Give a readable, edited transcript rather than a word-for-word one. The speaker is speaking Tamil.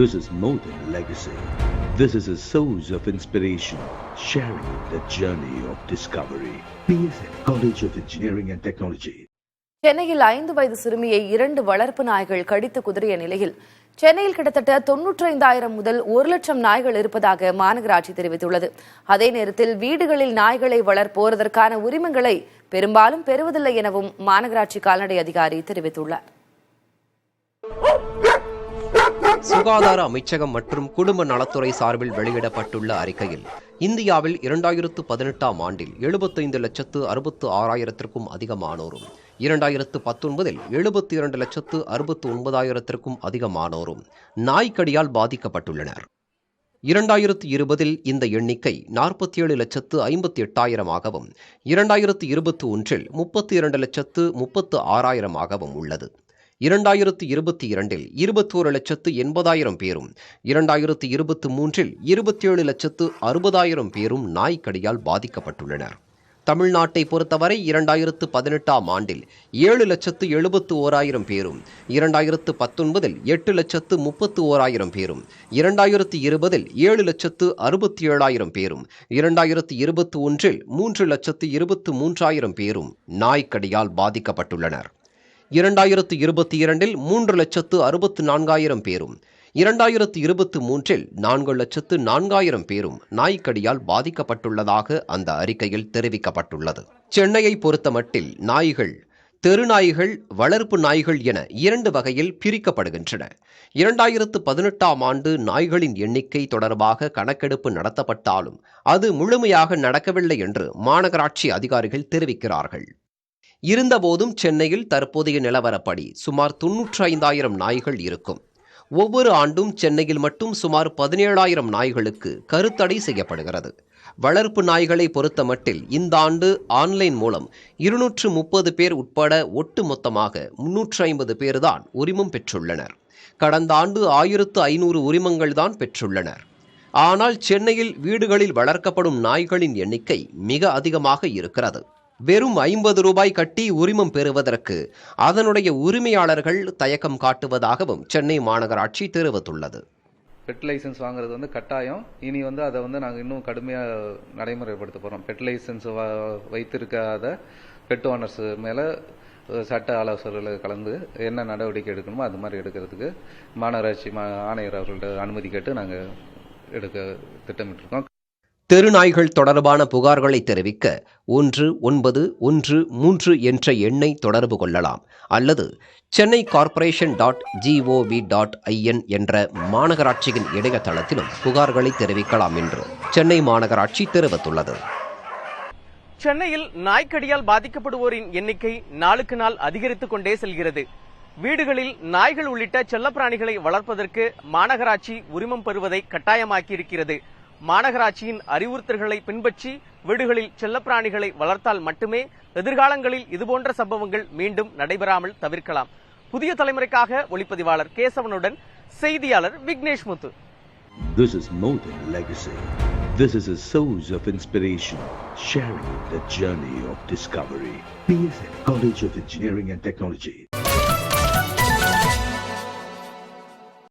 This is more than legacy. This is a source of inspiration, sharing the journey of discovery. PSN College of Engineering and Technology. சென்னையில் 5 வயது சிறுமியை 2 வளர்ப்பு நாய்கள் கடித்து குதறிய நிலையில் சென்னையில் கிட்டத்தட்ட 95,000 முதல் 1 லட்சம் நாய்கள் இருப்பதாக மாநகராட்சி தெரிவித்துள்ளது. அதே நேரத்தில் வீடுகளில் நாய்களை வளர்ப்போர் உரிமங்களை பெரும்பாலும் பெறுவதில்லை எனவும் மாநகராட்சி கால்நடை அதிகாரி தெரிவித்துள்ளார். சுகாதார அமைச்சகம் மற்றும் குடும்ப நலத்துறை சார்பில் வெளியிடப்பட்டுள்ள அறிக்கையில் இந்தியாவில் 2018ஆம் ஆண்டில் 75,66,000க்கும் அதிகமானோரும் 2019இல் 72,69,000க்கும் அதிகமானோரும் நாய்க்கடியால் பாதிக்கப்பட்டுள்ளனர். 2020இல் இந்த எண்ணிக்கை 47,58,000ஆகவும் 2021இல் 32,36,000ஆகவும் உள்ளது. 2022இல் 21,80,000 பேரும் 2023இல் 27,60,000 பேரும் நாய்க்கடியால் பாதிக்கப்பட்டுள்ளனர். தமிழ்நாட்டை பொறுத்தவரை 2018ஆம் ஆண்டில் 7,71,000 பேரும் 2019இல் 8,31,000 பேரும் 2020இல் 7,67,000 பேரும் 2021இல் 3,23,000 பேரும் நாய்க்கடியால் பாதிக்கப்பட்டுள்ளனர். 2022இல் 3,64,000 பேரும் 2023இல் 4,04,000 பேரும் நாய்க்கடியால் பாதிக்கப்பட்டுள்ளதாக அந்த அறிக்கையில் தெரிவிக்கப்பட்டுள்ளது. சென்னையை பொறுத்தமட்டில் நாய்கள் தெருநாய்கள், வளர்ப்பு நாய்கள் என 2 வகையில் பிரிக்கப்படுகின்றன. 2018ஆம் ஆண்டு நாய்களின் எண்ணிக்கை தொடர்பாக கணக்கெடுப்பு நடத்தப்பட்டாலும் அது முழுமையாக நடக்கவில்லை என்று மாநகராட்சி அதிகாரிகள் தெரிவிக்கிறார்கள். இருந்தபோதும் சென்னையில் தற்போதைய நிலவரப்படி சுமார் 95,000 நாய்கள் இருக்கும். ஒவ்வொரு ஆண்டும் சென்னையில் மட்டும் சுமார் 17,000 நாய்களுக்கு கருத்தடை செய்யப்படுகிறது. வளர்ப்பு நாய்களை பொறுத்தமட்டில் இந்த ஆண்டு ஆன்லைன் மூலம் 230 பேர் உட்பட ஒட்டுமொத்தமாக 350 பேர் தான் உரிமம் பெற்றுள்ளனர். கடந்த ஆண்டு 1,500 உரிமங்கள் தான் பெற்றுள்ளனர். ஆனால் சென்னையில் வீடுகளில் வளர்க்கப்படும் நாய்களின் எண்ணிக்கை மிக அதிகமாக இருக்கிறது. வெறும் 50 ரூபாய் கட்டி உரிமம் பெறுவதற்கு அதனுடைய உரிமையாளர்கள் தயக்கம் காட்டுவதாகவும் சென்னை மாநகராட்சி தெரிவித்துள்ளது. பெட் லைசன்ஸ் வாங்குறது கட்டாயம். இனி அதை நாங்கள் இன்னும் கடுமையாக நடைமுறைப்படுத்த போகிறோம். பெட் லைசன்ஸ் வைத்திருக்காத பெட் ஓனர்ஸ் மேலே சட்ட ஆலோசகர்களை கலந்து என்ன நடவடிக்கை எடுக்கணுமோ அது மாதிரி எடுக்கிறதுக்கு மாநகராட்சி ஆணையர் அவர்கள்ட்ட அனுமதி கேட்டு நாங்கள் எடுக்க திட்டமிட்டிருக்கோம். தெருநாய்கள் தொடர்பான புகார்களை தெரிவிக்க 1913 என்ற எண்ணை தொடர்பு கொள்ளலாம் அல்லது சென்னை corporation.gov.in என்ற மாநகராட்சியின் இணையதளத்திலும் புகார்களை தெரிவிக்கலாம் என்று சென்னை மாநகராட்சி தெரிவித்துள்ளது. சென்னையில் நாய்க்கடியால் பாதிக்கப்படுவோரின் எண்ணிக்கை நாளுக்கு நாள் அதிகரித்துக் கொண்டே செல்கிறது. வீடுகளில் நாய்கள் உள்ளிட்ட செல்லப்பிராணிகளை வளர்ப்பதற்கு மாநகராட்சி உரிமம் பெறுவதை கட்டாயமாக்கியிருக்கிறது. மாநகராட்சியின் அறிவுறுத்தல்களை பின்பற்றி வீடுகளில் செல்லப்பிராணிகளை வளர்த்தால் மட்டுமே எதிர்காலங்களில் இதுபோன்ற சம்பவங்கள் மீண்டும் நடைபெறாமல் தவிர்க்கலாம். புதிய தலைமுறைக்காக ஒளிப்பதிவாளர் கேசவனுடன் செய்தியாளர் விக்னேஷ் முத்து. This is more than legacy. This is a source of inspiration, sharing the journey of discovery. PSN College of Engineering and Technology.